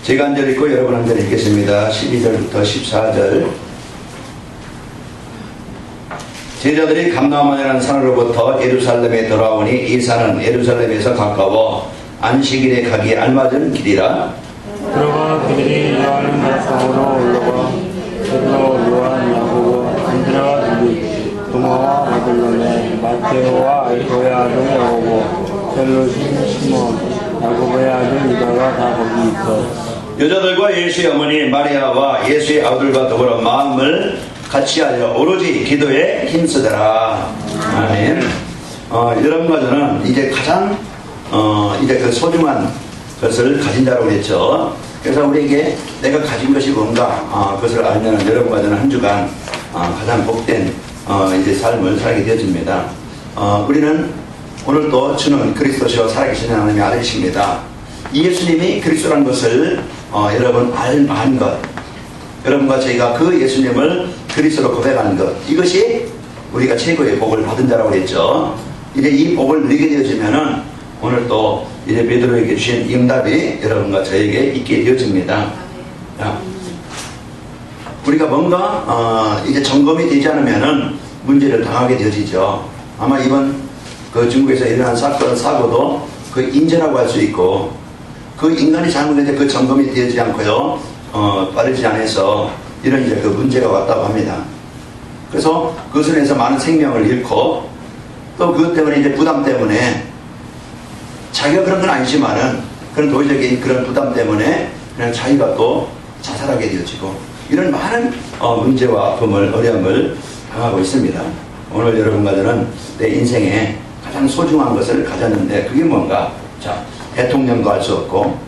제가 한 절 읽고 여러분 한 절 읽겠습니다. 12절부터 14절. 제자들이 감나움이라는 산으로부터 예루살렘에 돌아오니 이 산은 예루살렘에서 가까워 안식일에 가기에 알맞은 길이라. 들어가 그들이 요한을 마상으로 올라가 베드로, 요한, 야고보, 안드레와 빌립, 도마와 바들로메, 마테오와 알고의 아들 야고보, 셀로신 시몬, 야고보의 아들 유다가 다 거기 있어. 여자들과 예수의 어머니 마리아와 예수의 아들과 더불어 마음을 같이하여 오로지 기도에 힘쓰더라. 아멘. 여러분과 저는 이제 가장 이제 그 소중한 것을 가진 자라고 했죠. 그래서 우리에게 내가 가진 것이 뭔가 그것을 알면 여러분과 저는 한 주간 가장 복된 이제 삶을 살게 되어집니다. 우리는 오늘도 주는 그리스도시와 살아계신 하나님의 아들이십니다. 예수님이 그리스도라는 것을 여러분 알만 것, 여러분과 저희가 그 예수님을 그리스도로 고백하는 것, 이것이 우리가 최고의 복을 받은 자라고 했죠. 이제 이 복을 누리게 되어지면은 오늘 또 이제 베드로에게 주신 응답이 여러분과 저에게 있게 되어집니다. 자, 우리가 뭔가 이제 점검이 되지 않으면은 문제를 당하게 되어지죠. 아마 이번 그 중국에서 일어난 사고도 그 인재라고 할 수 있고, 그 인간이 잘못했는데 그 점검이 되지 않고요, 빠르지 않아서 이런 이제 그 문제가 왔다고 합니다. 그래서 그것으로 인해서 많은 생명을 잃고, 또 그것 때문에 이제 부담 때문에, 자기가 그런 건 아니지만은 그런 도의적인 그런 부담 때문에 그냥 자기가 또 자살하게 되어지고, 이런 많은 문제와 아픔을, 어려움을 당하고 있습니다. 오늘 여러분과 저는 내 인생에 가장 소중한 것을 가졌는데 그게 뭔가? 자, 대통령도 할 수 없고,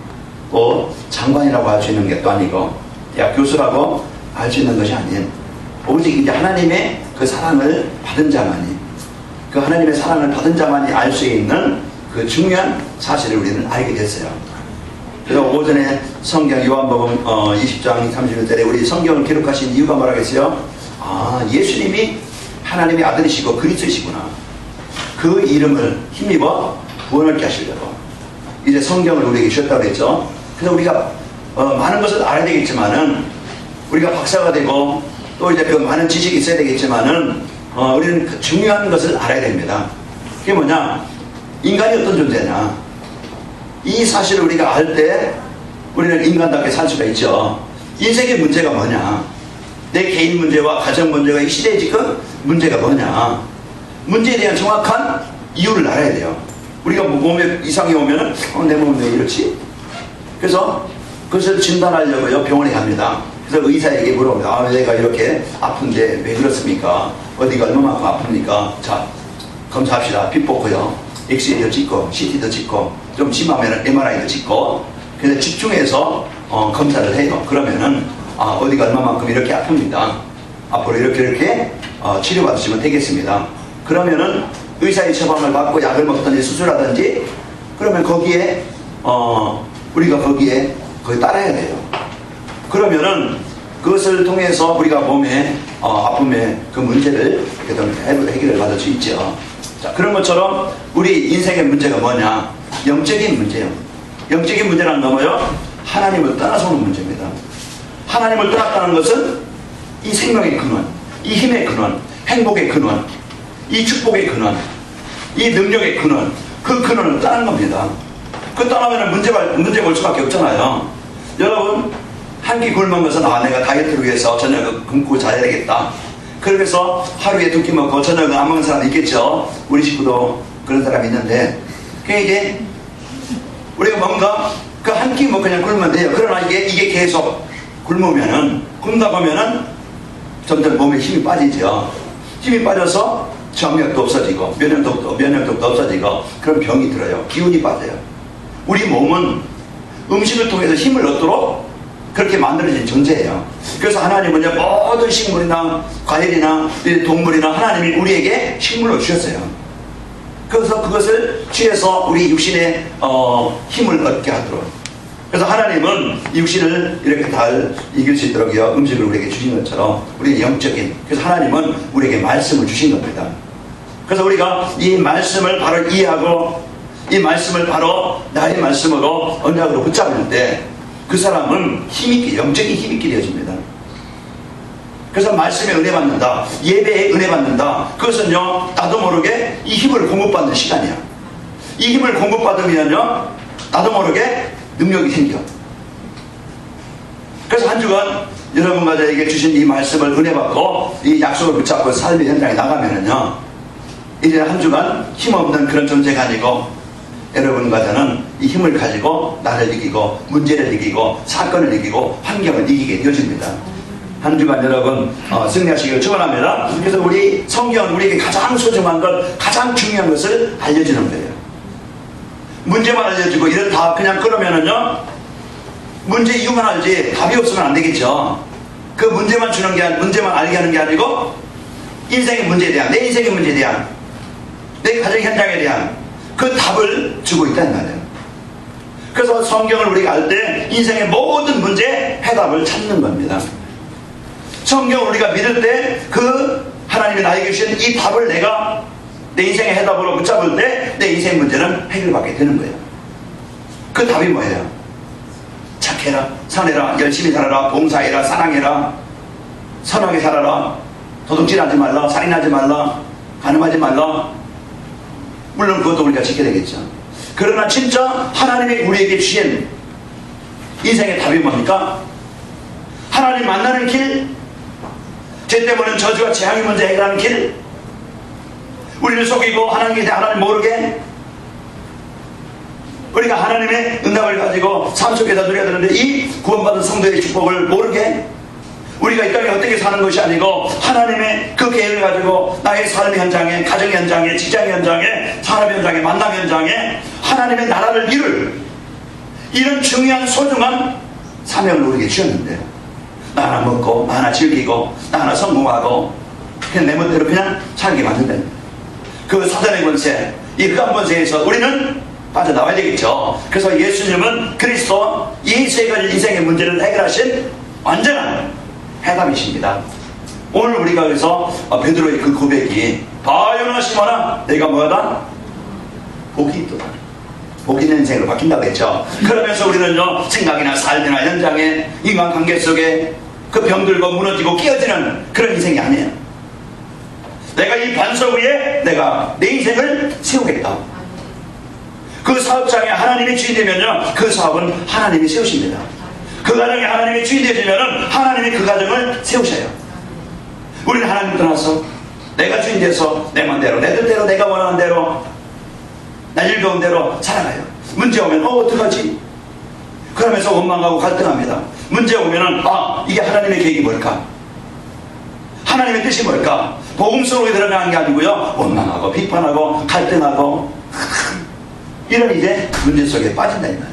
또 장관이라고 할 수 있는 것도 아니고, 대학 교수라고 할 수 있는 것이 아닌, 오직 이제 하나님의 그 사랑을 받은 자만이, 그 하나님의 사랑을 받은 자만이 알 수 있는 그 중요한 사실을 우리는 알게 됐어요. 그래서 오전에 성경 요한복음 20장 31절에 우리 성경을 기록하신 이유가 뭐라겠어요? 예수님이 하나님의 아들이시고 그리스도시구나. 그 이름을 힘입어 구원하게 하시려고 이제 성경을 우리에게 주셨다고 했죠. 그래서 우리가 많은 것을 알아야 되겠지만은, 우리가 박사가 되고 또 이제 그 많은 지식이 있어야 되겠지만은 우리는 그 중요한 것을 알아야 됩니다. 그게 뭐냐? 인간이 어떤 존재냐? 이 사실을 우리가 알 때 우리는 인간답게 살 수가 있죠. 인생의 문제가 뭐냐? 내 개인 문제와 가정 문제가 이 시대의 지금 문제가 뭐냐? 문제에 대한 정확한 이유를 알아야 돼요. 우리가 몸에 이상이 오면은 내 몸은 왜 이렇지? 그래서 그것을 진단하려고요 병원에 갑니다. 그래서 의사에게 물어봅니다. 내가 이렇게 아픈데 왜 그렇습니까? 어디가 얼마만큼 아픕니까? 자, 검사합시다. 피 뽑고요, 엑스레이도 찍고 CT도 찍고, 좀 심하면 MRI도 찍고, 그래서 집중해서 검사를 해요. 그러면은 어디가 얼마만큼 이렇게 아픕니다. 앞으로 이렇게 치료받으시면 되겠습니다. 그러면은 의사의 처방을 받고 약을 먹든지 수술하든지, 그러면 거기에 우리가 거기에 따라야 돼요. 그러면은 그것을 통해서 우리가 몸의 아픔의 그 문제를 해결을 받을 수 있죠. 자, 그런 것처럼 우리 인생의 문제가 뭐냐? 영적인 문제예요. 영적인 문제란 뭐예요? 하나님을 떠나서 오는 문제입니다. 하나님을 떠났다는 것은 이 생명의 근원, 이 힘의 근원, 행복의 근원, 이 축복의 근원, 이 능력의 근원, 그 근원을 떠난 겁니다. 그 떠나면 문제가 올 수밖에 없잖아요. 여러분, 한 끼 굶은 것은 내가 다이어트를 위해서 저녁을 굶고 자야 되겠다. 그래서 하루에 2끼 먹고 저녁은 안 먹는 사람 있겠죠. 우리 식구도 그런 사람이 있는데, 그게 이제 우리가 뭔가 그 한 끼 먹고 그냥 굶으면 돼요. 그러나 이게 계속 굶다 보면은 점점 몸에 힘이 빠지죠. 힘이 빠져서 정력도 없어지고 면역력도 없어지고, 그런 병이 들어요. 기운이 빠져요. 우리 몸은 음식을 통해서 힘을 얻도록 그렇게 만들어진 존재예요. 그래서 하나님은 모든 식물이나 과일이나 동물이나 하나님이 우리에게 식물로 주셨어요. 그래서 그것을 취해서 우리 육신의 힘을 얻게 하도록. 그래서 하나님은 육신을 이렇게 잘 이길 수 있도록 음식을 우리에게 주신 것처럼 우리는 영적인, 그래서 하나님은 우리에게 말씀을 주신 겁니다. 그래서 우리가 이 말씀을 바로 이해하고 이 말씀을 바로 나의 말씀으로 언약으로 붙잡을 때 그 사람은 힘있게, 영적인 힘있게 되어집니다. 그래서 말씀에 은혜 받는다, 예배에 은혜 받는다, 그것은요 나도 모르게 이 힘을 공급받는 시간이야. 이 힘을 공급받으면요 나도 모르게 능력이 생겨. 그래서 한 주간 여러분과 저에게 주신 이 말씀을 은혜 받고 이 약속을 붙잡고 삶의 현장에 나가면은요 이제 한 주간 힘없는 그런 존재가 아니고 여러분과 저는 이 힘을 가지고 나를 이기고 문제를 이기고 사건을 이기고 환경을 이기게 되어집니다. 한 주간 여러분 승리하시기를 축원합니다. 그래서 우리 성경은 우리에게 가장 소중한 것, 가장 중요한 것을 알려주는 거예요. 문제만 알려주고 이런 다 그냥 끊으면은요 문제 이유만 알지 답이 없으면 안 되겠죠. 그 문제만 주는 게 문제만 알게 하는 게 아니고 인생의 문제에 대한, 내 인생의 문제에 대한, 내 가정 현장에 대한 그 답을 주고 있다는 말이에요. 그래서 성경을 우리가 알 때 인생의 모든 문제 해답을 찾는 겁니다. 성경을 우리가 믿을 때 그 하나님이 나에게 주신 이 답을 내가 내 인생의 해답으로 붙잡을 때 내 인생 문제는 해결받게 되는 거예요. 그 답이 뭐예요? 착해라, 선해라, 열심히 살아라, 봉사해라, 사랑해라, 선하게 살아라, 도둑질하지 말라, 살인하지 말라, 간음하지 말라. 물론 그것도 우리가 지켜야 되겠죠. 그러나 진짜 하나님이 우리에게 주신 인생의 답이 뭡니까? 하나님 만나는 길, 죄 때문에 저주와 재앙이 먼저 해결하는 길, 우리를 속이고 하나님에 대해 하나님 모르게 우리가 하나님의 응답을 가지고 삶 속에서 누려야 되는데 이 구원받은 성도의 축복을 모르게 우리가 이 땅에 어떻게 사는 것이 아니고 하나님의 그 계획을 가지고 나의 삶의 현장에, 가정 현장에, 직장 현장에, 산업 현장에, 만남 현장에 하나님의 나라를 이룰 이런 중요한 소중한 사명을 우리에게 주셨는데 나 하나 먹고 나 하나 즐기고 나 하나 성공하고 그냥 내 멋대로 그냥 살게 만든다. 그 사단의 권세, 이 흑암 권세에서 우리는 빠져나와야 되겠죠. 그래서 예수님은 그리스도 이 세 가지 인생의 문제를 해결하신 완전한 해답이십니다. 오늘 우리가 그래서 베드로의 그 고백이 바요나 시몬아 내가 뭐하다? 복이 있도다. 복이 있는 인생으로 바뀐다고 했죠. 그러면서 우리는요 생각이나 삶이나 현장에 인간관계 속에 그 병들고 무너지고 깨어지는 그런 인생이 아니에요. 내가 이 반석 위에 내가 내 인생을 세우겠다. 그 사업장에 하나님이 주인 되면요 그 사업은 하나님이 세우십니다. 그 가정에 하나님이 주인 되시면은 하나님이 그 가정을 세우셔요. 우리는 하나님 떠나서 내가 주인 돼서 내 맘대로 내 뜻대로 내가 원하는 대로 나 즐거운 대로 살아가요. 문제 오면 어떡하지? 그러면서 원망하고 갈등합니다. 문제 오면은 이게 하나님의 계획이 뭘까? 하나님의 뜻이 뭘까? 복음 속에 들어가는 게 아니고요 원망하고 비판하고 갈등하고 이런 이제 문제 속에 빠진다 이 말이에요.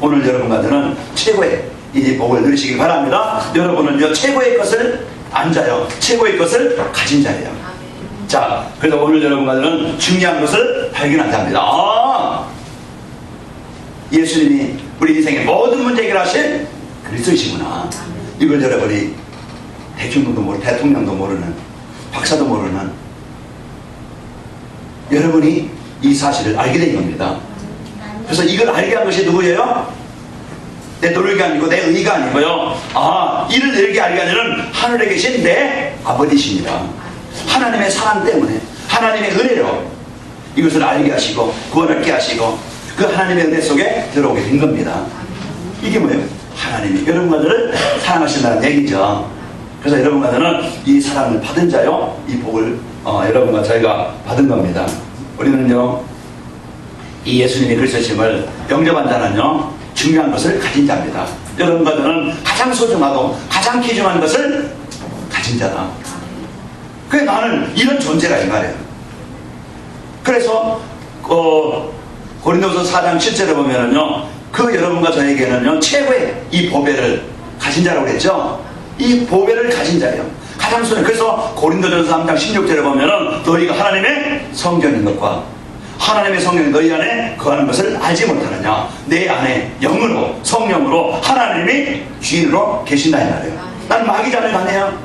오늘 여러분과 저는 최고의 이 복을 누리시길 바랍니다. 여러분은요 최고의 것을 안 자요, 최고의 것을 가진 자예요. 자, 그래서 오늘 여러분과 저는 중요한 것을 발견한답니다. 예수님이 우리 인생의 모든 문제 해결하신 그리스도이시구나. 이걸 여러분이 대통령도 모르는 박사도 모르는 여러분이 이 사실을 알게 된 겁니다. 그래서 이걸 알게 한 것이 누구예요? 내 노력이 아니고 내 의가 아니고요 이를 내게 알게 하려는 하늘에 계신 내 아버지십니다. 하나님의 사랑 때문에 하나님의 은혜로 이것을 알게 하시고 구원하게 하시고 그 하나님의 은혜 속에 들어오게 된 겁니다. 이게 뭐예요? 하나님이 여러분과 저를 사랑하신다는 얘기죠. 그래서 여러분과 저는 이 사랑을 받은 자요 이 복을 여러분과 저희가 받은 겁니다. 우리는요 이 예수님의 그리스도심을 영접한 자는요 중요한 것을 가진 자입니다. 여러분과 저는 가장 소중하고 가장 귀중한 것을 가진 자다. 그래 나는 이런 존재라 이 말이에요. 그래서 고린도서 4장 7절에 보면은요 그 여러분과 저에게는요 최고의 이 보배를 가진 자라고 했죠. 이 보배를 가진 자예요. 가장 소중한. 그래서 고린도전서 3장 16절에 보면은 너희가 하나님의 성전인 것과 하나님의 성령이 너희 안에 거하는 것을 알지 못하느냐. 내 안에 영으로 성령으로 하나님이 주인으로 계신다 이 말이에요. 난 마귀 자녀가 아니에요.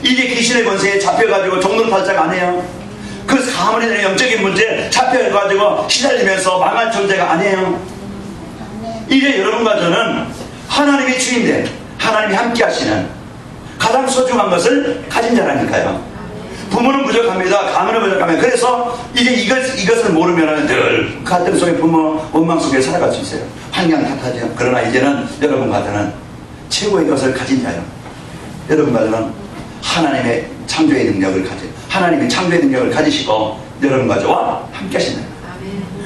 이게 귀신의 권세에 잡혀가지고 종로를 발작 안 해요. 그 가문에 대한 영적인 문제 잡혀야 시달려가지고 시달리면서 망할 존재가 아니에요. 이제 여러분과 저는 하나님의 주인된, 하나님이 함께 하시는 가장 소중한 것을 가진 자라니까요. 부모는 부족합니다. 가문은 부족합니다. 그래서 이제 이것을 모르면 늘 갈등 속에 부모 원망 속에 살아갈 수 있어요. 환경 탓하죠. 그러나 이제는 여러분과 저는 최고의 것을 가진 자요. 여러분과 저는 하나님의 창조의 능력을 하나님의 창조의 능력을 가지시고 여러분과 저와 함께 하신다.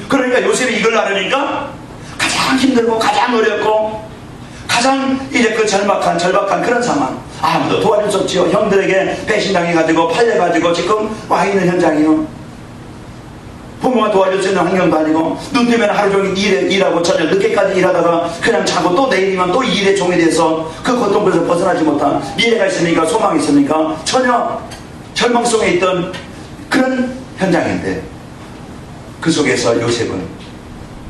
그러니까 요셉이 이걸 알으니까 가장 힘들고 가장 어렵고 가장 이제 그 절박한 그런 상황, 아무도 도와줄 수 없지요. 형들에게 배신당해가지고 팔려가지고 지금 와 있는 현장이요. 부모가 도와줄 수 있는 환경도 아니고, 눈 뜨면 하루 종일 일하고 저녁 늦게까지 일하다가 그냥 자고 또 내일이면 또 일의 종이 돼서 그 고통에서 벗어나지 못한, 미래가 있습니까? 소망이 있습니까? 전혀 절망 속에 있던 그런 현장인데, 그 속에서 요셉은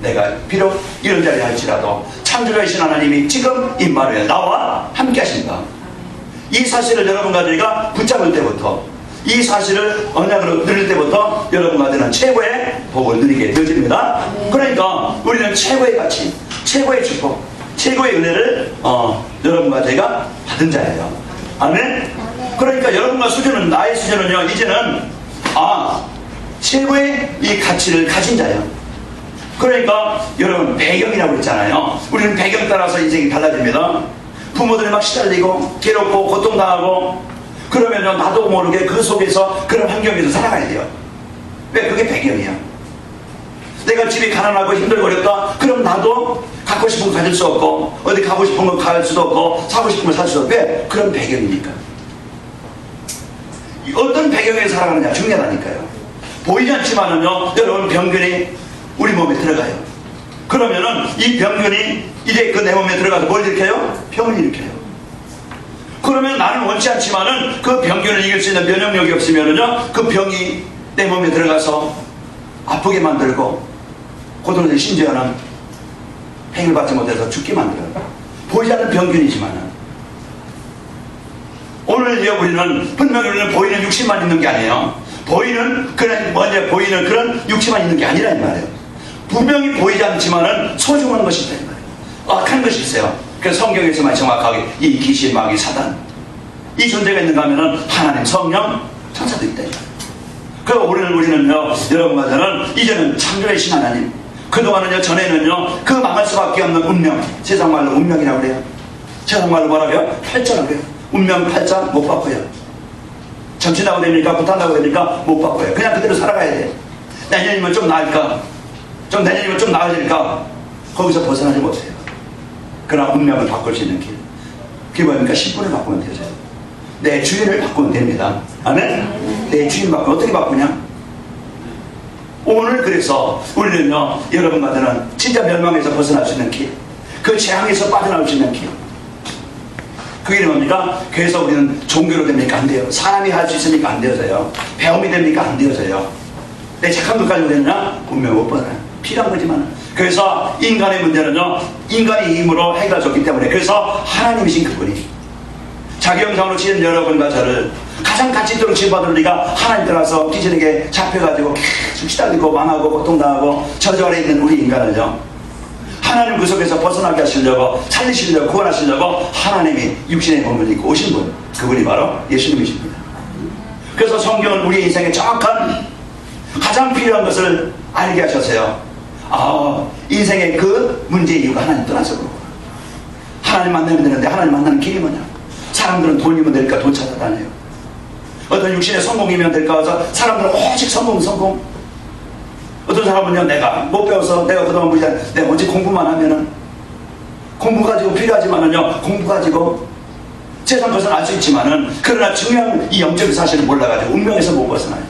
내가 비록 이런 자리에 할지라도 창조자이신 하나님이 지금 임마누엘 나와 함께 하신다. 이 사실을 여러분과 저희가 붙잡을 때부터, 이 사실을 언약으로 누릴 때부터 여러분과 저는 최고의 복을 누리게 되어집니다. 그러니까 우리는 최고의 가치, 최고의 축복, 최고의 은혜를 여러분과 제가 받은 자예요. 아멘. 그러니까 여러분과 수준은, 나의 수준은요, 이제는 최고의 이 가치를 가진 자예요. 그러니까 여러분, 배경이라고 그랬잖아요. 우리는 배경 따라서 인생이 달라집니다. 부모들이 막 시달리고 괴롭고 고통당하고 그러면 나도 모르게 그 속에서 그런 환경에서 살아가야 돼요. 왜? 그게 배경이야. 내가 집이 가난하고 힘들고 어렵다, 그럼 나도 갖고 싶은 거 가질 수 없고 어디 가고 싶은 거 갈 수도 없고 사고 싶은 거 살 수도 없고. 왜? 그런 배경이니까. 어떤 배경에서 살아가느냐 중요하다니까요. 보이지 않지만은요, 여러분, 병균이 우리 몸에 들어가요. 그러면은 이 병균이 이제 그 내 몸에 들어가서 뭘 일으켜요? 병을 일으켜요. 그러면 나는 원치 않지만은 그 병균을 이길 수 있는 면역력이 없으면은요, 그 병이 내 몸에 들어가서 아프게 만들고 고통을, 심지어는 행을 받지 못해서 죽게 만들어요. 보이지 않는 병균이지만은, 오늘 우리는 분명히 우리는 보이는 육신만 있는 게 아니에요. 보이는 그런 육신만 있는 게 아니라 이 말이에요. 분명히 보이지 않지만은 소중한 것이 있다 이 말이에요. 악한 것이 있어요. 그래서 성경에서만 정확하게 이 귀신, 마귀, 사단, 이 존재가 있는가 하면은 하나님, 성령, 천사도 있다 이 말이에요. 그리고 우리는요, 여러분과 저는 이제는 창조이신 하나님, 그동안은요, 전에는요, 그 망할 수밖에 없는 운명, 세상 말로 운명이라고 그래요. 세상 말로 뭐라고요? 팔자라고 그래요. 운명 팔자 못 바꿔요. 정신하고 되니까, 부탄다고 되니까 못 바꿔요. 그냥 그대로 살아가야 돼. 내년이면 좀 나을까? 내년이면 좀 나아질까? 거기서 벗어나지 못해요. 그러나 운명을 바꿀 수 있는 길, 그게 뭡니까? 신분을 바꾸면 되죠. 내 주인을 바꾸면 됩니다. 아멘? 내 주인 바꾸면 어떻게 바꾸냐? 오늘 그래서 우리는요, 여러분과 저는 진짜 멸망에서 벗어날 수 있는 길, 그 재앙에서 빠져나올 수 있는 길, 그게 뭡니까? 그래서 우리는 종교로 됩니까? 안 돼요. 사람이 할 수 있으니까 안 되어져요. 배움이 됩니까? 안 되어져요. 내 착한 것 가지고 되느냐? 분명 못 받아요. 필요한 거지만. 그래서 인간의 문제는요, 인간의 힘으로 해결할 수 없기 때문에, 그래서 하나님이신 그분이 자기 형상으로 지은 여러분과 저를 가장 가치 있도록 지어받은 우리가 하나님 따라서 귀신에게 잡혀가지고 계속 시달리고 망하고 고통당하고 저주 아래 있는 우리 인간을요, 하나님 그 속에서 벗어나게 하시려고, 살리시려고, 구원하시려고 하나님이 육신의 몸을 입고 오신 분, 그분이 바로 예수님이십니다. 그래서 성경은 우리 인생에 정확한 가장 필요한 것을 알게 하셨어요. 인생의 그 문제의 이유가 하나님 떠나서 그렇고, 하나님 만나면 되는데 하나님 만나는 길이 뭐냐? 사람들은 돈이면 될까 돈 찾아다녀요. 어떤 육신의 성공이면 될까 해서 사람들은 오직 성공. 어떤 사람은요, 내가 못 배워서, 내가 그동안 내가 오직 공부만 하면은, 공부 가지고 필요하지만은요, 공부 가지고 세상 것은 알 수 있지만은, 그러나 중요한 이 영적인 사실을 몰라가지고 운명에서 못 벗어나요.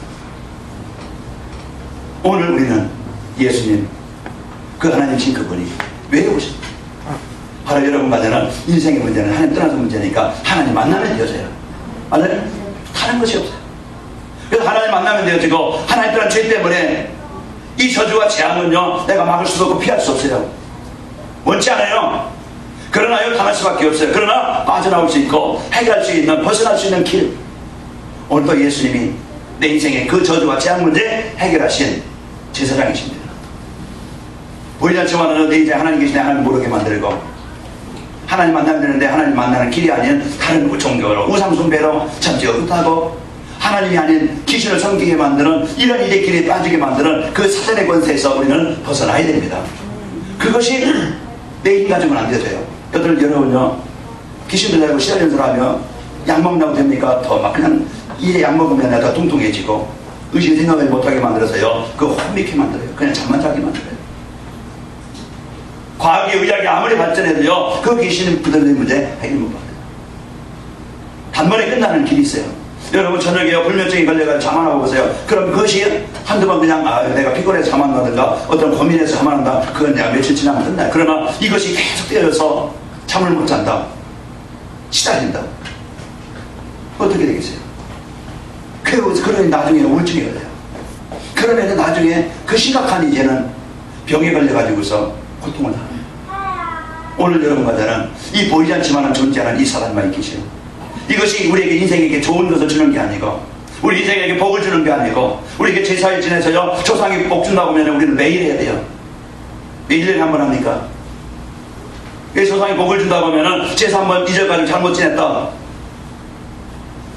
오늘 우리는 예수님, 그 하나님이신 그분이 왜 오십니까? 바로 여러분과 저는 인생의 문제는 하나님 떠나서 문제니까 하나님 만나면 되어져요. 하나님 다른 것이 없어요. 그래서 하나님 만나면 되어지고, 하나님 떠난 죄 때문에 이 저주와 재앙은요, 내가 막을 수도 없고 피할 수 없어요. 원치 않아요. 그러나요, 당할 수밖에 없어요. 그러나 빠져나올 수 있고 해결할 수 있는, 벗어날 수 있는 길, 오늘도 예수님이 내 인생의 그 저주와 재앙 문제 해결하신 제사장이십니다. 보이지 않지만 너 이제 하나님 계시네 하나님 모르게 만들고, 하나님 만나면 되는데 하나님 만나는 길이 아닌 다른 종교로 우상숭배로 잠재우고, 하나님이 아닌 귀신을 섬기게 만드는 이런 일의 길에 빠지게 만드는 그 사단의 권세에서 우리는 벗어나야 됩니다. 그것이 내 인가정은 안 되져요. 여러분요, 귀신들 달고 시달연설하며 약 먹는다고 됩니까? 더 막 그냥 일에 약 먹으면 더 뚱뚱해지고 의식 생각을 못하게 만들어서요, 그거 혼미케 만들어요. 그냥 잠만 자게 만들어요. 과학이 의학이 아무리 발전해도요, 그 귀신은 그들의 문제 해결 못 받아요. 단번에 끝나는 길이 있어요. 여러분 저녁에 불면증이 걸려가지고 잠 안 하고 보세요. 그럼 그것이 한두 번 그냥 내가 피곤해서 잠 안 나든가 어떤 고민해서 잠 안 한다, 그건 내가 며칠 지나면 끝나요. 그러나 이것이 계속 되어서 잠을 못 잔다, 시달린다, 어떻게 되겠어요? 그러니 나중에 우울증이 걸려요. 그러면 나중에 그 심각한 이제는 병에 걸려가지고서 고통을 당해요. 오늘 여러분과 저는 이 보이지 않지만 존재하는 이 사단만이 계시요, 이것이 우리에게 인생에게 좋은 것을 주는 게 아니고, 우리 인생에게 복을 주는 게 아니고, 우리에게 제사를 지내서요 조상이 복 준다고 하면 우리는 매일 해야 돼요. 매일 1년에 한 번 합니까? 조상이 복을 준다고 하면 제사 한 번 잊어가지고 잘못 지냈다,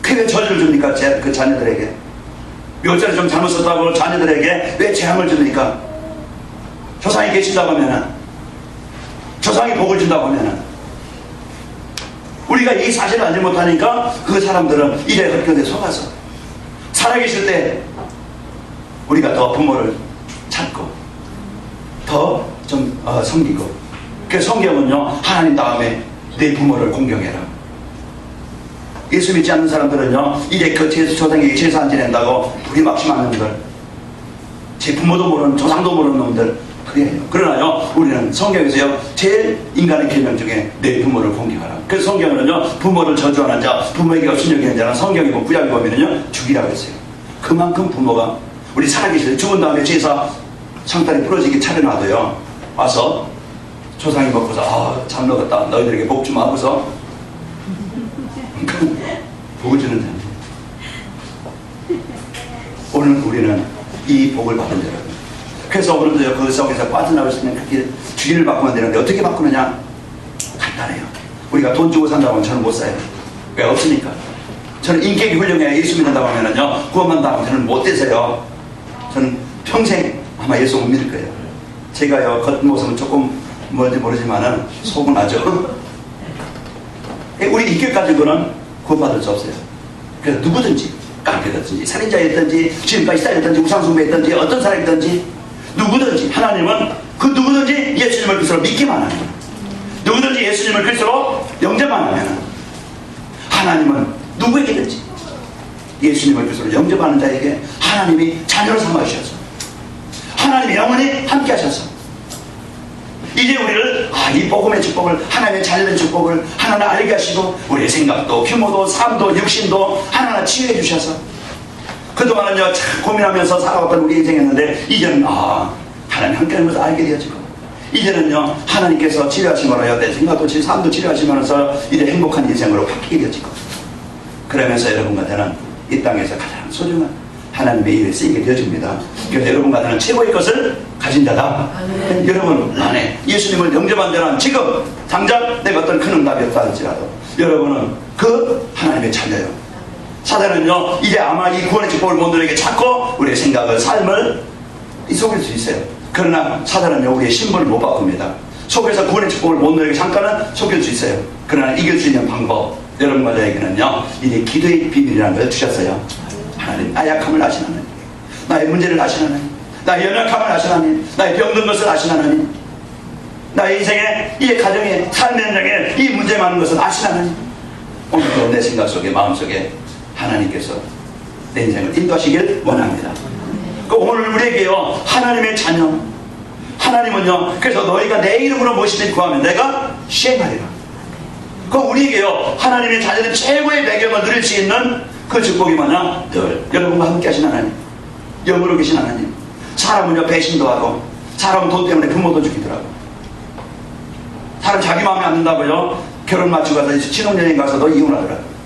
그게 왜 저주를 줍니까? 그 자녀들에게 묘자를 좀 잘못 썼다고 자녀들에게 왜 재앙을 줍니까? 조상이 계신다고 하면은, 조상이 복을 준다고 하면은, 우리가 이 사실을 알지 못하니까 그 사람들은 이래 헛견에 속아서 살아계실 때 우리가 더 부모를 찾고 더 좀 섬기고, 그 성경은요 하나님 다음에 내 부모를 공경해라. 예수 믿지 않는 사람들은요 이래 그 조상에게 제사 안 지낸다고 부리막심하는 놈들, 제 부모도 모르는 조상도 모르는 놈들, 그래요. 그러나요 우리는 성경에서요 제일 인간의 계명 중에 내 부모를 공경하라. 그래서 성경은요 부모를 저주하는 자, 부모에게 업신여기는 자는 성경이 구약에 보면은요 죽이라고 했어요. 그만큼 부모가 우리 살아계실 때 죽은 다음에 제사 상다리 부러지게 차려놔도요 와서 조상이 먹고서 잘 먹었다, 너희들에게 복 좀 하고서 복을 주는 자입니다. 오늘 우리는 이 복을 받은 자라고. 그래서 오늘도 그 속에서 빠져나올 수 있는 그 길, 주인을 바꾸면 되는데 어떻게 바꾸느냐? 간단해요. 우리가 돈 주고 산다고 하면 저는 못 사요. 왜? 없으니까. 저는 인격이 훌륭해야 예수 믿는다고 하면은요 구원만 당하면 저는 못 돼서요, 저는 평생 아마 예수 못 믿을 거예요. 제가요 겉모습은 조금 뭔지 모르지만은 속은 아주 우리 인격 가지고는 구원받을 수 없어요. 그래서 누구든지, 깡패든지 살인자였든지 지금까지 살렸든지 우상숭배했든지 어떤 사람이든지 누구든지, 하나님은 그 누구든지 예수님을 그리스도로 믿기만 하면, 누구든지 예수님을 그리스도로 영접만 하면, 하나님은 누구에게든지 예수님을 그리스도로 영접하는 자에게 하나님이 자녀로 삼아주셔서 하나님이 영원히 함께 하셔서 이제 우리를 이 복음의 축복을, 하나님의 자녀의 축복을 하나하나 알게 하시고 우리의 생각도 규모도 삶도 육신도 하나하나 치유해 주셔서 그동안은요 참 고민하면서 살아왔던 우리 인생이었는데 이제는 하나님 함께하는 것을 알게 되어지고, 이제는요 하나님께서 치료하시면서 내 생각도 삶도 치료하시면서 이제 행복한 인생으로 바뀌게 되어지고, 그러면서 여러분과 저는 이 땅에서 가장 소중한 하나님의 일에 쓰이게 되어집니다. 그래서 여러분과 저는 최고의 것을 가진 자다. 여러분 안에 예수님을 영접한 자는 지금 당장 내가 어떤 큰 응답이 없다 할지라도 여러분은 그 하나님의 자녀예요. 사단은요 이제 아마 이 구원의 축복을 못 누리게 자꾸 우리의 생각을, 삶을 속일 수 있어요. 그러나 사단은요 우리의 신분을 못 바꿉니다. 속에서 구원의 축복을 못 누리게 잠깐은 속일 수 있어요. 그러나 이길 수 있는 방법, 여러분과 저에게는요 이제 기도의 비밀이라는 걸 주셨어요. 하나님 나의 약함을 아시는 하나님, 나의 문제를 아시는 하나님, 나의 연약함을 아시는 하나님, 나의 병든 것을 아시는 하나님, 나의 인생에, 이 가정에, 삶의 현장에 이 문제 많은 것을 아시는 하나님, 오늘도 내 생각 속에, 마음속에 하나님께서 내 인생을 인도하시길 원합니다. 오늘 우리에게요 하나님의 자녀, 하나님은요 그래서 너희가 내 이름으로 무엇이든 구하면 내가 시행하리라. 우리에게요 하나님의 자녀들 최고의 배경을 누릴 수 있는 그 축복이 뭐냐? 늘 여러분과 함께 하신 하나님, 영으로 계신 하나님. 사람은요 배신도 하고, 사람은 돈 때문에 부모도 죽이더라고. 사람 자기 마음에 안 든다고요 결혼 맞추고 가서 신혼여행 가서도 이혼하더라고.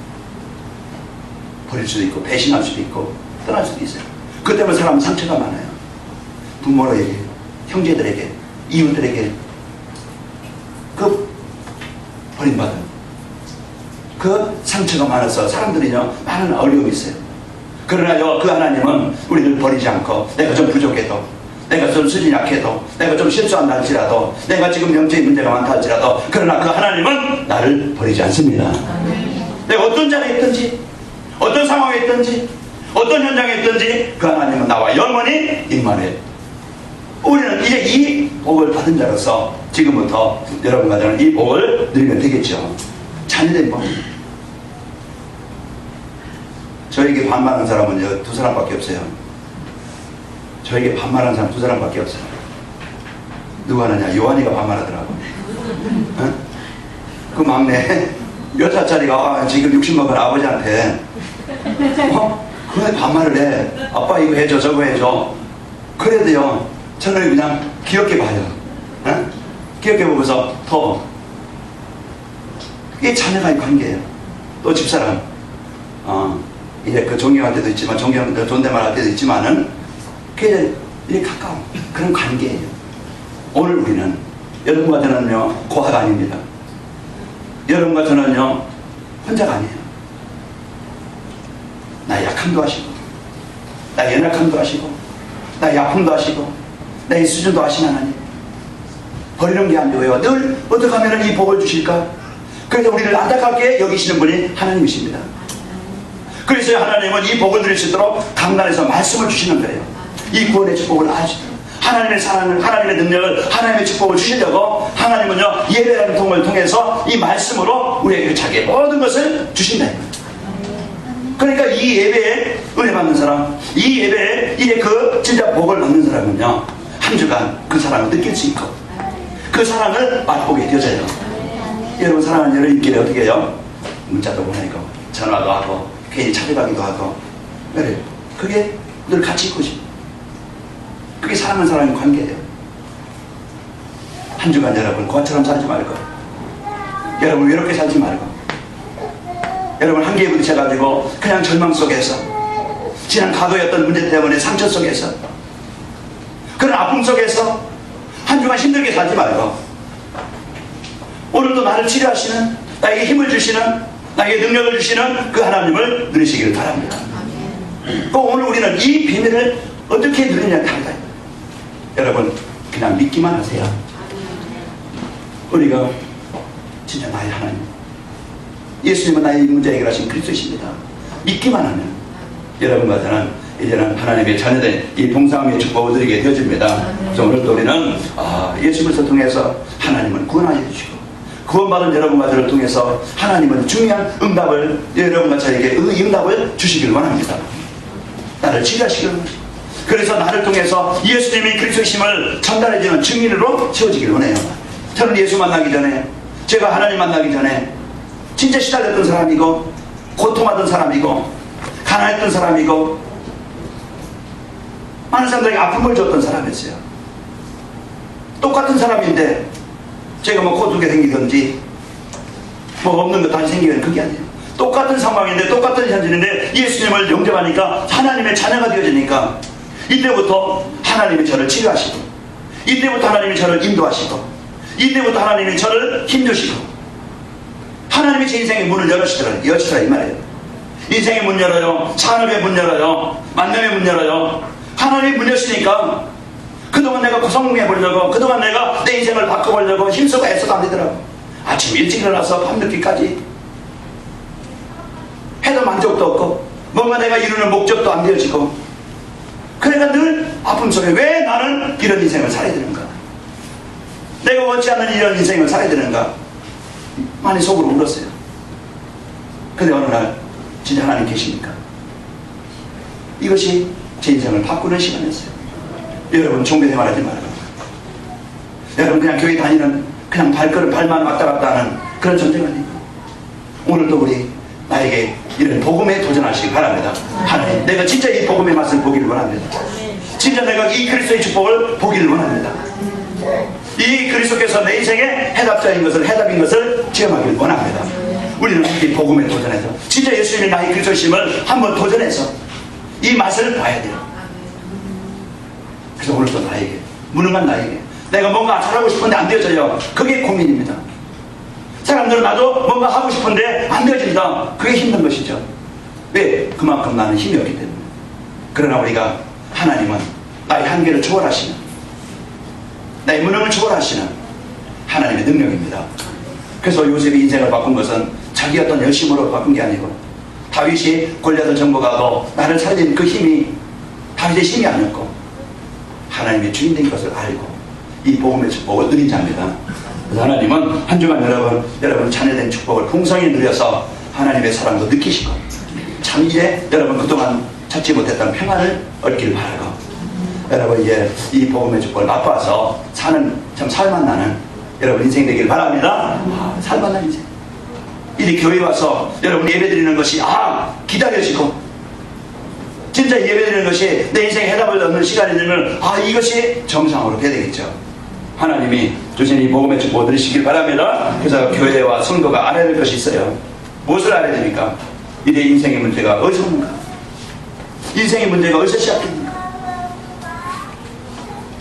버릴 수도 있고 배신할 수도 있고 떠날 수도 있어요. 그 때문에 사람은 상처가 많아요. 부모에게, 형제들에게, 이웃들에게 그 버림받은 그 상처가 많아서 사람들이요 많은 어려움이 있어요. 그러나요 그 하나님은 우리를 버리지 않고 내가 좀 부족해도, 내가 좀 수준이 약해도, 내가 좀 실수한다 할지라도, 내가 지금 영적인 문제가 많다 할지라도, 그러나 그 하나님은 나를 버리지 않습니다. 내가 어떤 자리에 있든지, 어떤 상황에 있든지, 어떤 현장에 있든지 그 하나님은 나와 영원히 임만해. 우리는 이제 이 복을 받은 자로서 지금부터 여러분 가정은 이 복을 누리면 되겠죠. 자녀된 복. 저에게 반말하는 사람은 두 사람밖에 없어요. 저에게 반말하는 사람 두 사람밖에 없어요. 누가 하느냐? 요한이가 반말하더라고. 어? 그 막내 10살짜리가 지금 60 먹은 아버지한테 그런데 반말을 해. 아빠 이거 해줘 저거 해줘. 그래도요 저는 그냥 귀엽게 봐요. 어? 귀엽게 보고서 더 이게 자녀와의 관계예요. 또 집사람 이제 그 존경할 때도 있지만 존댓말 할 때도 있지만은 그게 이렇게 가까운 그런 관계예요. 오늘 우리는 여러분과 저는요 고아가 아닙니다. 여러분과 저는요 혼자가 아니에요. 나의 약함도 하시고, 나의 연약함도 하시고, 나의 아픔도 하시고, 나의 수준도 하신 하나님. 버리는 게 아니고요. 늘 어떻게 하면 이 복을 주실까? 그래서 우리를 안타깝게 여기시는 분이 하나님이십니다. 그래서 하나님은 이 복을 누릴 수 있도록 강단에서 말씀을 주시는 거예요. 이 구원의 축복을 아시도록. 하나님의 사랑을, 하나님의 능력을, 하나님의 축복을 주시려고 하나님은요 예배라는 통을 통해서 이 말씀으로 우리에게 자기의 모든 것을 주신다. 그러니까 이 예배에 은혜 받는 사람, 이 예배에 이제 그 진짜 복을 받는 사람은요 한 주간 그 사랑을 느낄 수 있고 그 사랑을 맛보게 되어져요. 여러분 사랑하는 여러분끼리 어떻게 해요? 문자도 보내고 전화도 하고 괜히 찾아가기도 하고 그래. 그게 늘 같이 있고 싶어. 그게 사랑하는 사람의 관계예요. 한 주간 여러분 고아처럼 살지 말고, 여러분 외롭게 살지 말고, 여러분 한계에 부딪혀가지고 그냥 절망 속에서, 지난 과거의 어떤 문제 때문에 상처 속에서, 그런 아픔 속에서 한 주간 힘들게 살지 말고 오늘도 나를 치료하시는, 나에게 힘을 주시는, 나에게 능력을 주시는 그 하나님을 누리시기를 바랍니다. 꼭 오늘 우리는 이 비밀을 어떻게 누리냐에 달라요. 여러분 그냥 믿기만 하세요. 우리가 진짜 나의 하나님, 예수님은 나의 문제 해결하신 그리스도이십니다. 믿기만 하면 여러분과 저는 이제는 하나님의 자녀된 이 봉사함의 축복을 드리게 되어집니다. 그래서 오늘 또 우리는 예수 그리스도 통해서 하나님은 구원하여 주시고, 구원받은 여러분과 저를 통해서 하나님은 중요한 응답을 여러분과 저에게 응답을 주시길 원합니다. 나를 치료하시길 원합니다. 그래서 나를 통해서 예수님이 그리스도심을 전달해주는 증인으로 세워지길 원해요. 저는 예수 만나기 전에, 제가 하나님 만나기 전에 진짜 시달렸던 사람이고, 고통하던 사람이고, 가난했던 사람이고, 많은 사람들에게 아픔을 줬던 사람이었어요. 똑같은 사람인데 제가 뭐 코 두 개 생기든지 뭐 없는 거 다시 생기면 그게 아니에요. 똑같은 상황인데 똑같은 현실인데 예수님을 영접하니까 하나님의 자녀가 되어지니까 이때부터 하나님이 저를 치료하시고, 이때부터 하나님이 저를 인도하시고, 이때부터 하나님이 저를 힘주시고, 하나님이 제 인생의 문을 여시더라 이 말이에요. 인생의 문 열어요, 산업의 문 열어요, 만남의 문 열어요. 하나님이 문 여시니까 그동안 내가 고성공해보려고, 그동안 내가 내 인생을 바꿔보려고 힘쓰고 애써도 안 되더라고. 아침 일찍 일어나서 밤늦게까지 해도 만족도 없고, 뭔가 내가 이루는 목적도 안 되어지고, 그러니까 늘 아픔 속에 왜 나는 이런 인생을 살아야 되는가, 내가 원치 않는 이런 인생을 살아야 되는가 많이 속으로 울었어요. 근데 어느 날 진짜 하나님 계십니까? 이것이 제 인생을 바꾸는 시간이었어요. 여러분 종교생활 하지 말아요. 여러분 그냥 교회 다니는, 그냥 발만 왔다 갔다 하는 그런 존재가 아니고, 오늘도 우리 나에게 이런 복음에 도전하시기 바랍니다. 하나님, 내가 진짜 이 복음의 맛을 보기를 원합니다. 진짜 내가 이 그리스도의 축복을 보기를 원합니다. 이 그리스도께서 내 인생의 해답인 것을 체험하기를 원합니다. 우리는 이 복음에 도전해서 진짜 예수님이 나의 그리스도심을 한번 도전해서 이 맛을 봐야 돼요. 그래서 오늘도 나에게, 무능한 나에게 내가 뭔가 잘하고 싶은데 안 되어져요. 그게 고민입니다. 사람들은 나도 뭔가 하고 싶은데 안 되어진다. 그게 힘든 것이죠. 왜? 그만큼 나는 힘이 없기 때문에. 그러나 우리가, 하나님은 나의 한계를 초월하시는, 나의 무능을 초월하시는 하나님의 능력입니다. 그래서 요셉이 인생을 바꾼 것은 자기 어떤 열심으로 바꾼 게 아니고, 다윗이 골리앗을 정복하고 나를 살린 그 힘이 다윗의 힘이 아니었고 하나님의 주인된 것을 알고 이 복음의 축복을 누린 자입니다. 그래서 하나님은 한 주간 여러분 자녀된 축복을 풍성히 누려서 하나님의 사랑도 느끼시고 참 이제 여러분 그동안 찾지 못했던 평안을 얻기를 바라고, 여러분 이제 이 복음의 축복을 맛봐서 사는 참 살맛나는 여러분 인생 되길 바랍니다. 살맛난 인생. 이제 교회 와서 여러분 예배 드리는 것이 기다려지고, 진짜 예배 드리는 것이 내 인생 해답을 얻는 시간이 되면 이것이 정상으로 돼야 되겠죠. 하나님이 주신 이 복음의 축복을 누리시길 바랍니다. 그래서 교회와 성도가 알아야 될 것이 있어요. 무엇을 알아야 됩니까? 이제 인생의 문제가 어디서 오는가? 인생의 문제가 어디서 시작됩니까?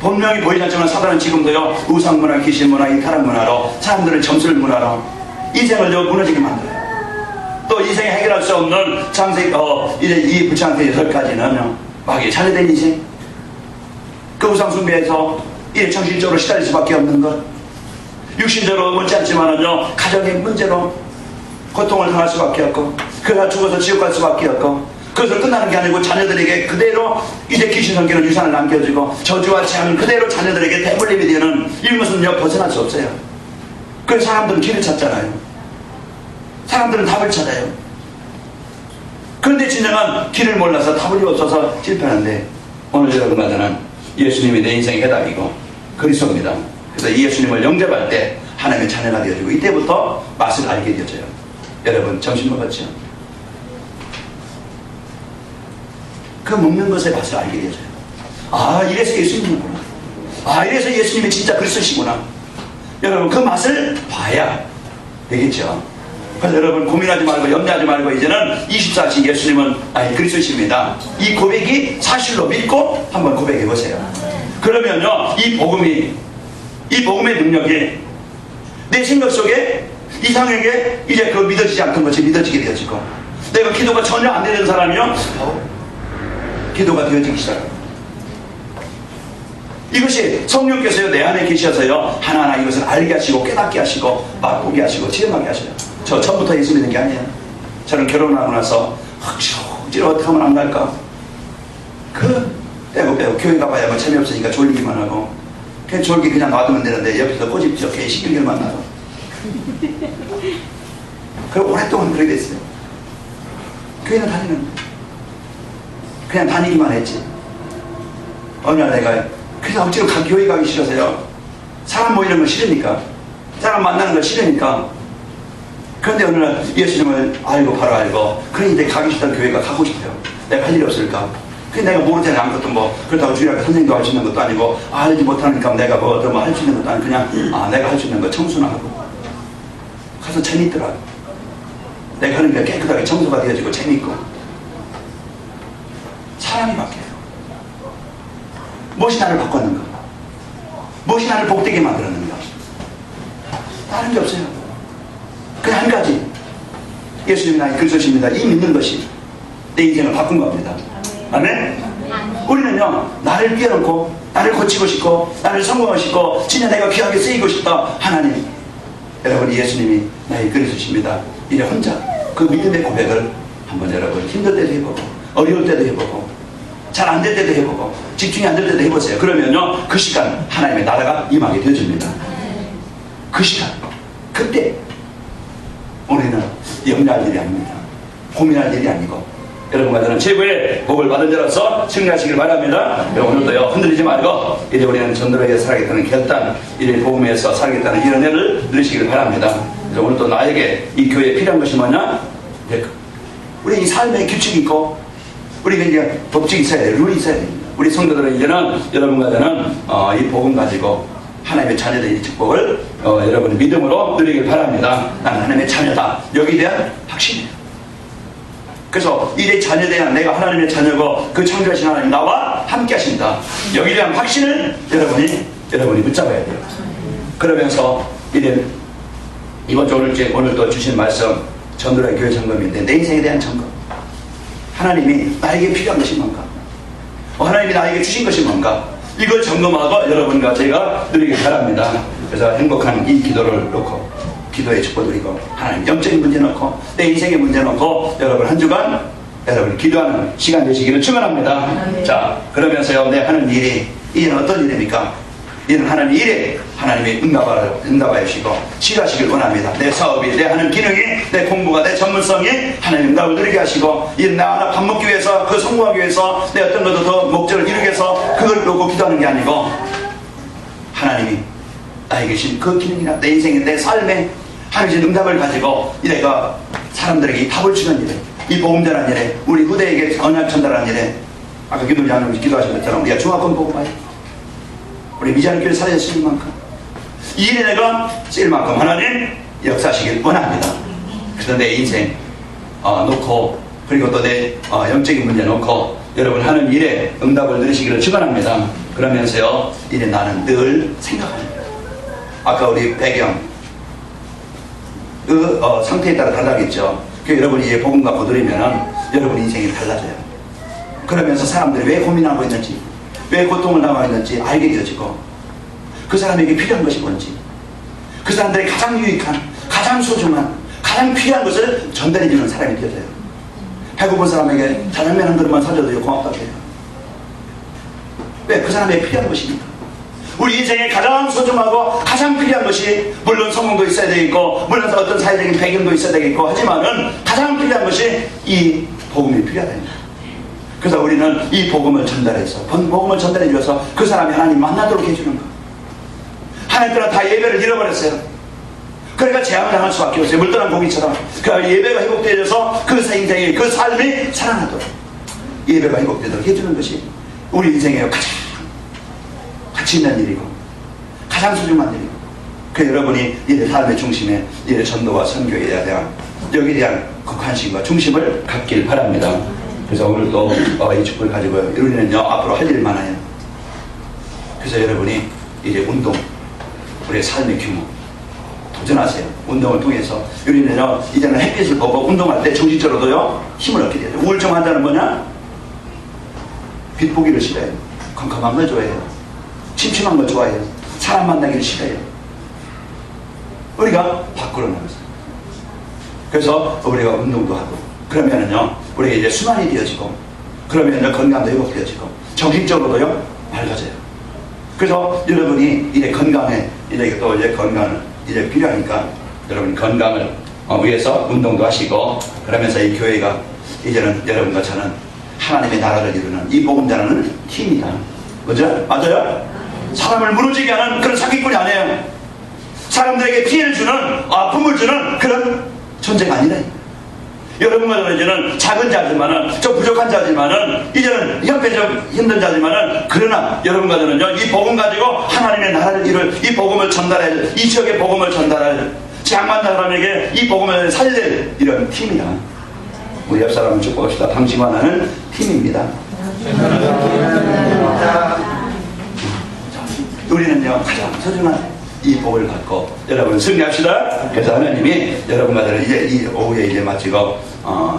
분명히 보이지 않지만 사단은 지금도요, 우상문화, 귀신문화, 이 타락문화로 사람들을 점술 문화로 인생을 무너지게 만들어요. 또 인생에 해결할 수 없는 이제 이 부창태 6가지는 마귀에 잔해된 인생, 그 우상 숭배에서 이제 정신적으로 시달릴 수밖에 없는 것, 육신적으로 못지 않지만은요 가정의 문제로 고통을 당할 수밖에 없고, 그가 죽어서 지옥 갈 수밖에 없고, 그것을 끝나는 게 아니고 자녀들에게 그대로 이제 귀신 섞이는 유산을 남겨주고 저주와 재앙은 그대로 자녀들에게 대물림이 되는 이것은요 벗어날 수 없어요. 그래서 사람들은 길을 찾잖아요. 사람들은 답을 찾아요. 그런데 진정한 길을 몰라서 답이 없어서 실패하는데, 오늘 여러분과는 예수님이 내 인생의 해답이고 그리스도입니다. 그래서 이 예수님을 영접할 때 하나님의 자녀가 되어지고 이때부터 맛을 알게 되어져요. 여러분 점심 먹었죠? 그 먹는 것의 맛을 알게 되어져요. 이래서 예수님이구나. 이래서 예수님이 진짜 그리스도시구나. 여러분 그 맛을 봐야 되겠죠. 그래서 여러분 고민하지 말고 염려하지 말고 이제는 24시 예수님은 그리스도십니다. 이 고백이 사실로 믿고 한번 고백해 보세요. 그러면요 이 복음의 능력이 내 생각 속에 이상하게 이제 그 믿어지지 않던 것이 믿어지게 되어지고, 내가 기도가 전혀 안 되는 사람이요 기도가 되어지기 시작합니다. 이것이 성령께서요 내 안에 계셔서요 하나하나 이것을 알게 하시고 깨닫게 하시고 맛보게 하시고 체험하게 하셔요. 저 처음부터 예수 믿는 게 아니에요. 저는 결혼하고 나서 억지로 어떻게 하면 안 갈까, 빼고 교회 가봐야 뭐 재미없으니까 졸리기만 하고, 그냥 졸기 그냥 놔두면 되는데 옆에서 꼬집죠. 괜히 시kin결만 나고. 그리고 오랫동안 그렇게 됐어요. 교회는 그냥 다니기만 했지. 어느 날 내가 그냥 억지로 교회 가기 싫어서요, 사람 모이는 거 싫으니까, 사람 만나는 거 싫으니까. 그런데 어느 날 예수님을 알고 바로 알고, 그러니 가기 싫던 교회가 가고 싶어요. 내가 할 일이 없을까? 근데 내가 모르잖아. 아무것도 그렇다고 주일학교 선생님도 할 수 있는 것도 아니고, 알지 못하니까 내가 할 수 있는 것도 아니고, 그냥 내가 할 수 있는 거 청소나 하고 가서 재밌더라. 내가 하는 게 깨끗하게 청소가 되어지고 재밌고. 사람이 바뀌어요. 무엇이 나를 바꿨는가? 무엇이 나를 복되게 만들었는가? 다른 게 없어요. 그냥 한 가지, 예수님이 나의 그리스도십니다. 이 믿는 것이 내 인생을 바꾼 겁니다. 아멘? 우리는요 나를 끼워놓고 나를 고치고 싶고 나를 성공하고 싶고 진짜 내가 귀하게 쓰이고 싶다. 하나님, 여러분 예수님이 나의 그리스도십니다. 이제 혼자 그 믿음의 고백을 한번 여러분 힘들 때도 해보고 어려울 때도 해보고 잘 안 될 때도 해보고 집중이 안 될 때도 해보세요. 그러면요 그 시간 하나님의 나라가 임하게 되어집니다. 그 시간, 그때 우리는 염려할 일이 아닙니다. 고민할 일이 아니고, 여러분과 저는 최고의 복을 받은 자로서 승리하시길 바랍니다. 오늘도요 흔들리지 말고 이제 우리는 전도에 살아겠다는 결단, 이제 복음에서 살아겠다는 이런 애를 누리시길 바랍니다. 그래서 오늘 또 나에게 이 교회에 필요한 것이 뭐냐? 우리 이 삶의 규칙이 있고, 우리가 이제 법칙이 있어야 돼요. 룰이 있어야 됩니다. 우리 성도들은 이제는 여러분과 저는 이 복음 가지고 하나님의 자녀된 이 축복을 여러분의 믿음으로 누리길 바랍니다. 나는 하나님의 자녀다. 여기에 대한 확신이에요. 그래서 이제 자녀에 대한 내가 하나님의 자녀고 그 창조하신 하나님 나와 함께 하신다. 여기에 대한 확신을 여러분이 붙잡아야 돼요. 그러면서 이번 주 오늘 또 주신 말씀, 전도라 교회 점검인데, 내 인생에 대한 점검. 하나님이 나에게 필요한 것이 뭔가? 하나님이 나에게 주신 것이 뭔가? 이걸 점검하고 여러분과 제가 누리길 바랍니다. 그래서 행복한 이 기도를 놓고, 기도의 축복 드리고, 하나님 영적인 문제 놓고, 내 인생의 문제 놓고, 여러분 한 주간 여러분 기도하는 시간 되시기를 축원합니다. 자, 그러면서요, 내 하는 일이, 이는 어떤 일입니까? 이는 하나님 일에 하나님이 응답하여 주시고 치유하시길 원합니다. 내 사업이, 내 하는 기능이, 내 공부가, 내 전문성이 하나님 응답을 드리게 하시고, 이는 나 하나 밥 먹기 위해서, 그 성공하기 위해서, 내 어떤 것도 더 목적을 이루기 위해서 그걸 놓고 기도하는 게 아니고, 하나님이 나에게 주신 그 기능이나 내 인생에, 내 삶에 하나님의 응답을 가지고 내가 사람들에게 이 답을 주는 일에, 이 복음 전하는 일에, 우리 후대에게 언약 전달하는 일에, 아까 기도자님 기도하신 것처럼 우리가 중화권 보고 봐요. 우리 미자는 교회 살려 쓰일 만큼, 이 일에 내가 쓰일 만큼 하나님 역사하시길 원합니다. 그래서 내 인생 놓고, 그리고 또 내 영적인 문제 놓고 여러분 하는 일에 응답을 누리시기를 축원합니다. 그러면서요, 이래 나는 늘 생각합니다. 아까 우리 배경 그 상태에 따라 달라겠죠. 그 여러분이 이 복음 갖고 누리면은 여러분 인생이 달라져요. 그러면서 사람들이 왜 고민하고 있는지, 왜 고통을 당하고 있는지 알게 되어지고, 그 사람에게 필요한 것이 뭔지, 그 사람들이 가장 유익한, 가장 소중한, 가장 필요한 것을 전달해주는 사람이 되어져요. 배고픈 사람에게 짜장면 한 그릇만 사줘도 고맙다고 해요. 왜? 그 사람에게 필요한 것이니까. 우리 인생에 가장 소중하고 가장 필요한 것이, 물론 성공도 있어야 되겠고, 물론 어떤 사회적인 배경도 있어야 되겠고 하지만은 가장 필요한 것이 이 복음이 필요하다. 그래서 우리는 이 복음을 전달해서, 복음을 전달해줘서 그 사람이 하나님 만나도록 해주는 거. 하나님들은 다 예배를 잃어버렸어요. 그러니까 재앙을 당할 수밖에 없어요. 물떠난 고기처럼. 그 예배가 회복되어져서 그 인생의 그 삶이 살아나도록, 예배가 회복되도록 해주는 것이 우리 인생의 가장 가치 있는 일이고 가장 소중한 일이고, 그 여러분이 이 삶의 중심에 이 전도와 선교에 대한, 여기에 대한 그 관심과 중심을 갖길 바랍니다. 그래서 오늘 또 이 축복을 가지고 우리는요 앞으로 할 일 많아요. 그래서 여러분이 이제 운동, 우리의 삶의 규모 도전하세요. 운동을 통해서 우리는요 이제는 햇빛을 보고 운동할 때 정신적으로도요 힘을 얻게 돼요. 우울증 환자는 뭐냐? 빛 보기를 싫어해요. 컴컴한 걸 좋아해요. 침침한 걸 좋아해요. 사람 만나기를 싫어해요. 우리가 밖으로 나가서, 그래서 우리가 운동도 하고, 그러면은요 우리가 이제 순환이 되어지고, 그러면 건강도 회복되어지고, 정신적으로도요 밝아져요. 그래서 여러분이 이제 건강에, 이제 또 이제 건강을 이제 필요하니까 여러분 건강을 위해서 운동도 하시고, 그러면서 이 교회가 이제는 여러분과 저는 하나님의 나라를 이루는 이 복음 전하는 팀이다. 그죠? 맞아요? 사람을 무너지게 하는 그런 사기꾼이 아니에요. 사람들에게 피해를 주는, 아픔을 주는 그런 존재가 아니라, 여러분과 저는 이제는 작은 자지만은, 좀 부족한 자지만은, 이제는 형편적 힘든 자지만은, 그러나 여러분과 저는요 이 복음 가지고 하나님의 나라를 이룰, 이 복음을 전달할, 이 지역의 복음을 전달할, 장만 사람에게 이 복음을 살릴 이런 팀이다. 우리 옆 사람을 축복합시다. 당신과 나는 팀입니다. 우리는요 가장 소중한 이 복을 갖고 여러분 승리합시다. 그래서 하나님이 여러분과 저는 이제 이 오후에 이제 마치고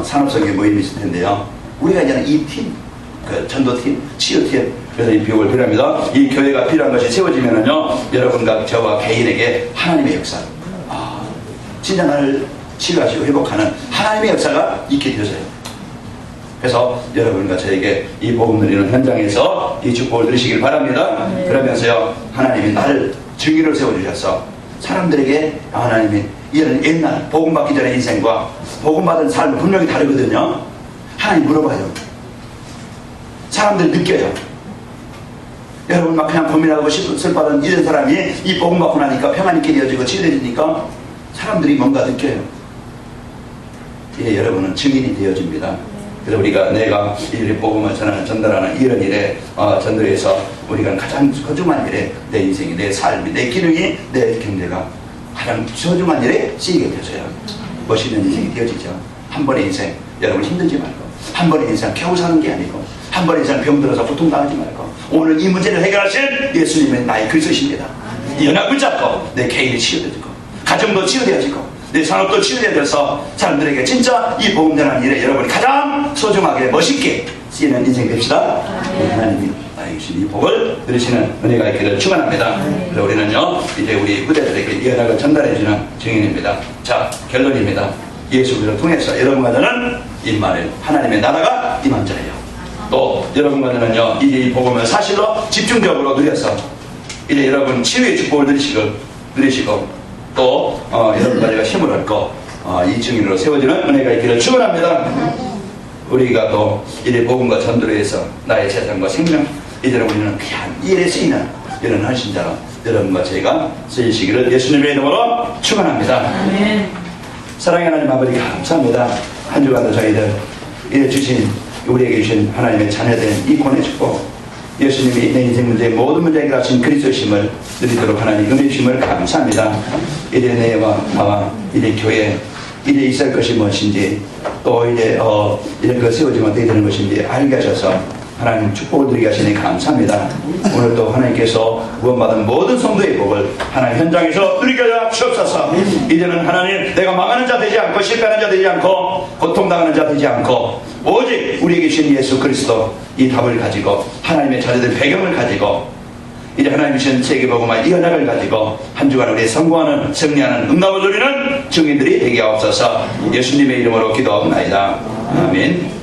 산업성의 모임이 있을 텐데요, 우리가 이제는 이 팀, 그 전도팀, 치유팀, 그래서 이 비용을 필요합니다. 이 교회가 필요한 것이 세워지면은요 여러분과 저와 개인에게 하나님의 역사, 진짜 나를 치유하시고 회복하는 하나님의 역사가 있게 되어져요. 그래서 여러분과 저에게 이 복음 누리는 현장에서 이 축복을 누리시길 바랍니다. 그러면서요 하나님이 나를 증인으로 세워주셔서 사람들에게, 하나님이 이런 옛날 복음 받기 전의 인생과 복음 받은 삶은 분명히 다르거든요. 하나님 물어봐요. 사람들이 느껴요. 여러분 막 그냥 고민하고 슬퍼하던 이런 사람이 이 복음 받고 나니까 평안이 있게 되어지고 치유되니까 사람들이 뭔가 느껴요. 이제 여러분은 증인이 되어집니다. 그래서 우리가 내가 이 복음을 전달하는 이런 일에 전도해서 우리가 가장 소중한 일에 내 인생이, 내 삶이, 내 기능이, 내 경제가 가장 소중한 일에 쓰이게 되어져요. 멋있는 인생이 되어지죠. 한 번의 인생 여러분 힘들지 말고, 한 번의 인생 겨우 사는 게 아니고, 한 번의 인생 병들어서 고통당하지 말고, 오늘 이 문제를 해결하신 예수님은 나의 그리스도십니다. 연합 붙잡고 내 개인이 치유되고 가정도 치유되어지고 내 산업도 치유되어져서 사람들에게 진짜 이 복음 전하는 일에 여러분이 가장 소중하게 멋있게 쓰이는 인생 됩시다. 하나님이 나에게 주신 이 복을 누리시는 은혜가 있기를 축원합니다. 그래서 우리는요 이제 우리 후대들에게 이 연합을 전달해주는 증인입니다. 자, 결론입니다. 예수 그리스도를 통해서 여러분과 저는 임마누엘 하나님의 나라가 임한 자예요. 또 여러분과 저는요 이제 이 복음을 사실로 집중적으로 누려서 이제 여러분 치유의 축복을 누리시고 또 여러분과 제가 힘을 얻고 이 증인으로 세워지는 은혜가 있기를 축원합니다. 우리가 또 이제 복음과 전도를 위해서 나의 재산과 생명 이제는 우리는 귀한 이 일에 쓰이는 이런 헌신자로 여러분과 제가 쓰이시기를 예수님의 이름으로 축원합니다. 사랑의 하나님 아버지 감사합니다. 한 주간도 저희들 이래 주신 우리에게 주신 하나님의 자녀된 이 권의 축복 예수님이 내 인생 문제의 모든 문제 해결하신 그리스도심을 누리도록 하나님 은혜 주심을 감사합니다. 이래 내와 나와 이래 교회 이래 있을 것이 무엇인지 또 이래 그 세워지면 어떻게 되는 것인지 알게 하셔서 하나님 축복을 드리게 하시니 감사합니다. 오늘 또 하나님께서 구원받은 모든 성도의 복을 하나님 현장에서 누리게 하여 주옵소서. 이제는 하나님 내가 망하는 자 되지 않고 실패하는 자 되지 않고 고통당하는 자 되지 않고 오직 우리에게 주신 예수 그리스도 이 답을 가지고 하나님의 자녀들 배경을 가지고 이제 하나님 주신 세계복음화 이 언약을 가지고 한 주간 우리 성공하는 승리하는 응답을 누리는 증인들이 되게 하옵소서. 예수님의 이름으로 기도하옵나이다. 아멘.